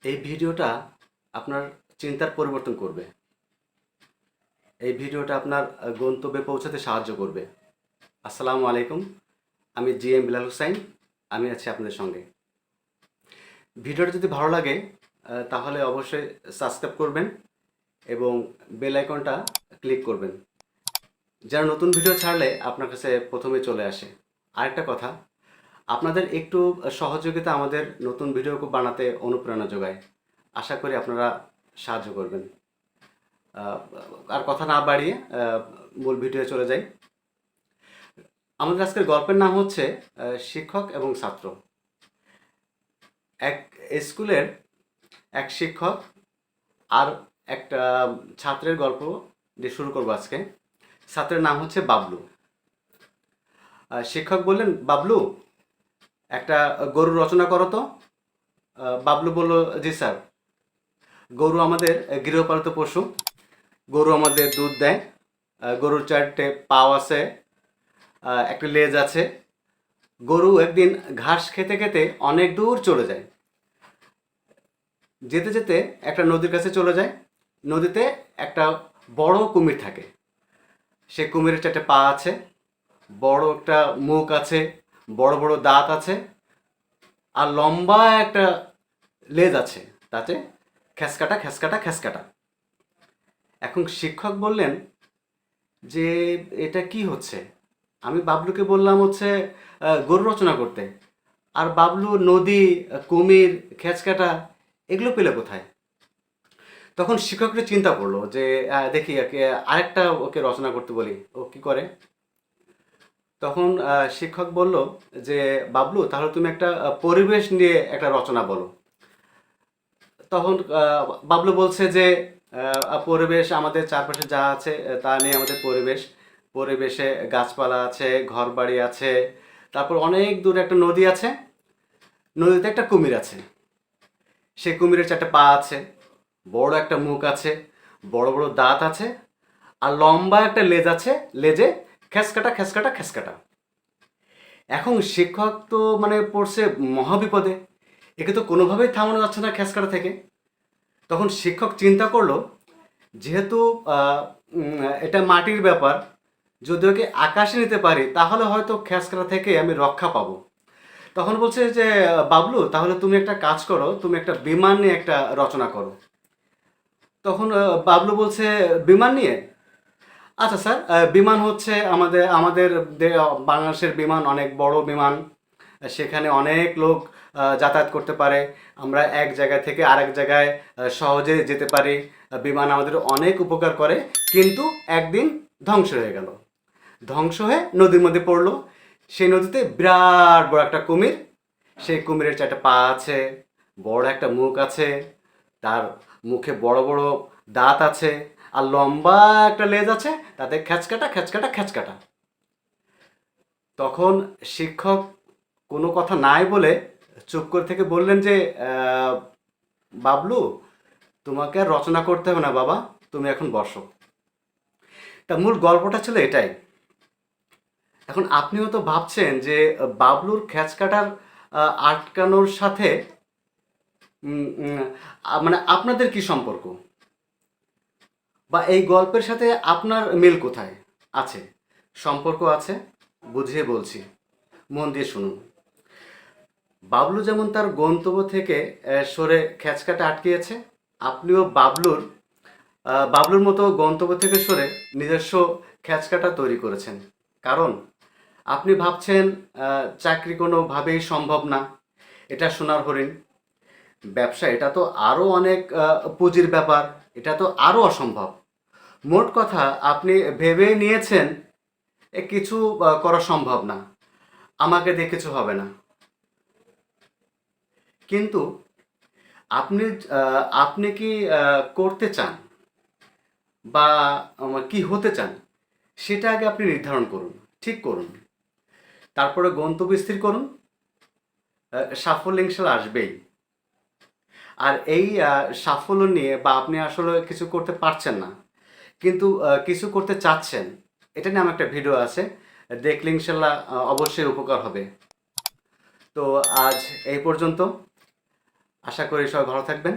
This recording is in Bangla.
এই ভিডিওটা আপনার চিন্তার পরিবর্তন করবে। এই ভিডিওটা আপনার গন্তব্যে পৌঁছাতে সাহায্য করবে। আসসালামু আলাইকুম, আমি জিএম বিলাল হুসাইন। আমি আছি আপনাদের সঙ্গে। ভিডিওটা যদি ভালো লাগে তাহলে অবশ্যই সাবস্ক্রাইব করবেন এবং বেল আইকনটা ক্লিক করবেন, যেন নতুন ভিডিও ছাড়লে আপনার কাছে প্রথমে চলে আসে। আরেকটা কথা, আপনাদের একটু সহযোগিতা আমাদের নতুন ভিডিও বানাতে অনুপ্রেরণা যোগায়। আশা করি আপনারা সাহায্য করবেন। আর কথা না বাড়িয়ে মূল ভিডিও চলে যাই। আমাদের আজকের গল্পের নাম হচ্ছে শিক্ষক এবং ছাত্র। এক স্কুলের এক শিক্ষক আর একটা ছাত্রের গল্প দিয়ে শুরু করবো আজকে। ছাত্রের নাম হচ্ছে বাবলু। শিক্ষক বললেন, বাবলু একটা গরু রচনা করো তো। বাবলু বলল, জি স্যার। গরু আমাদের গৃহপালিত পশু। গরু আমাদের দুধ দেয়। গরুর চারটে পাও আছে, একটা লেজ আছে। গরু একদিন ঘাস খেতে খেতে অনেক দূর চলে যায়। যেতে যেতে একটা নদীর কাছে চলে যায়। নদীতে একটা বড় কুমির থাকে। সে কুমিরের চারটে পা আছে, বড় একটা মুখ আছে, বড় বড় দাঁত আছে, আর লম্বা একটা লেজ আছে, তাতে খ্যাসকাটা খ্যাসকাটা খ্যাসকাটা। এখন শিক্ষক বললেন যে এটা কি হচ্ছে। আমি বাবলুকে বললাম হচ্ছে গরু রচনা করতে, আর বাবলু নদী, কুমির, খেঁচকাটা এগুলো পেলে কোথায়। তখন শিক্ষকটা চিন্তা করলো যে দেখি একে আরেকটা ওকে রচনা করতে বলি, ও কি করে। তখন শিক্ষক বলল যে বাবলু, তাহলে তুমি একটা পরিবেশ নিয়ে একটা রচনা বলো। তখন বাবলু বলছে যে পরিবেশ আমাদের চারপাশে যা আছে তা নিয়ে আমাদের পরিবেশ। পরিবেশে গাছপালা আছে, ঘরবাড়ি আছে, তারপর অনেক দূরে একটা নদী আছে। নদীতে একটা কুমির আছে। সেই কুমিরের চারটে পা আছে, বড় একটা মুখ আছে, বড় বড় দাঁত আছে, আর লম্বা একটা লেজ আছে। লেজে খেসকাটা খেসকাটা খেসকাটা। এখন শিক্ষক তো মানে পড়ছে মহাবিপদে। একে তো কোনোভাবেই থামানো যাচ্ছে না খেসকাটা থেকে। তখন শিক্ষক চিন্তা করলো, যেহেতু আহ, এটা মাটির ব্যাপার, যদি ওকে আকাশে নিতে পারি তাহলে হয়তো খেসকাটা থেকে আমি রক্ষা পাবো। তখন বলছে যে বাবলু, তাহলে তুমি একটা কাজ করো, তুমি একটা বিমান নিয়ে একটা রচনা করো। তখন বাবলু বলছে, বিমান নিয়ে? আচ্ছা স্যার, বিমান হচ্ছে আমাদের আমাদের বাংলাদেশের বিমান অনেক বড় বিমান। সেখানে অনেক লোক যাতায়াত করতে পারে। আমরা এক জায়গা থেকে আরেক জায়গায় সহজে যেতে পারি। বিমান আমাদের অনেক উপকার করে। কিন্তু একদিন ধ্বংস হয়ে গেল। ধ্বংস হয়ে নদীর মধ্যে পড়লো। সেই নদীতে বিরাট বড় একটা কুমির। সেই কুমিরের চারটা পা আছে, বড় একটা মুখ আছে, তার মুখে বড় বড় দাঁত আছে, আর লম্বা একটা লেজ আছে, তাতে খ্যাচকাটা খ্যাচকাটা খ্যাচকাটা। তখন শিক্ষক কোনো কথা নাই বলে চুপ করে থেকে বললেন যে আহ, বাবলু, তোমাকে আর রচনা করতে হবে না বাবা, তুমি এখন বসো। তা মূল গল্পটা ছিল এটাই। এখন আপনিও তো ভাবছেন যে বাবলুর খ্যাচকাটার আটকানোর সাথে মানে আপনাদের কি সম্পর্ক, বা এই গল্পের সাথে আপনার মিল কোথায় আছে। সম্পর্ক আছে, বুঝিয়ে বলছি, মন দিয়ে শুনুন। বাবলু যেমন তার গন্তব্য থেকে সরে খ্যাচকাটা আটকিয়েছে, আপনিও বাবলুর মতো গন্তব্য থেকে সরে নিজস্ব খ্যাচকাটা তৈরি করেছেন। কারণ আপনি ভাবছেন চাকরি কোনোভাবেই সম্ভব না, এটা সোনার হরিণ। ব্যবসা, এটা তো আরও অনেক পুঁজির ব্যাপার, এটা তো আরও অসম্ভব। মোট কথা, আপনি ভেবে নিয়েছেন কিছু করা সম্ভব না, আমাকে দিয়ে কিছু হবে না। কিন্তু আপনি আপনি কি করতে চান, বা কি হতে চান, সেটা আগে আপনি নির্ধারণ করুন, ঠিক করুন। তারপরে গন্তব্য স্থির করুন। সাফল্য ইনশাল্লাহ আসবেই। আর এই সাফল্য নিয়ে, বা আপনি আসলে কিছু করতে পারছেন না কিন্তু কিছু করতে চাচ্ছেন, এটা নিয়ে আমার একটা ভিডিও আছে, দেখলে ইনশাল্লাহ অবশ্যই উপকার হবে। তো আজ এই পর্যন্ত। আশা করি সবাই ভালো থাকবেন।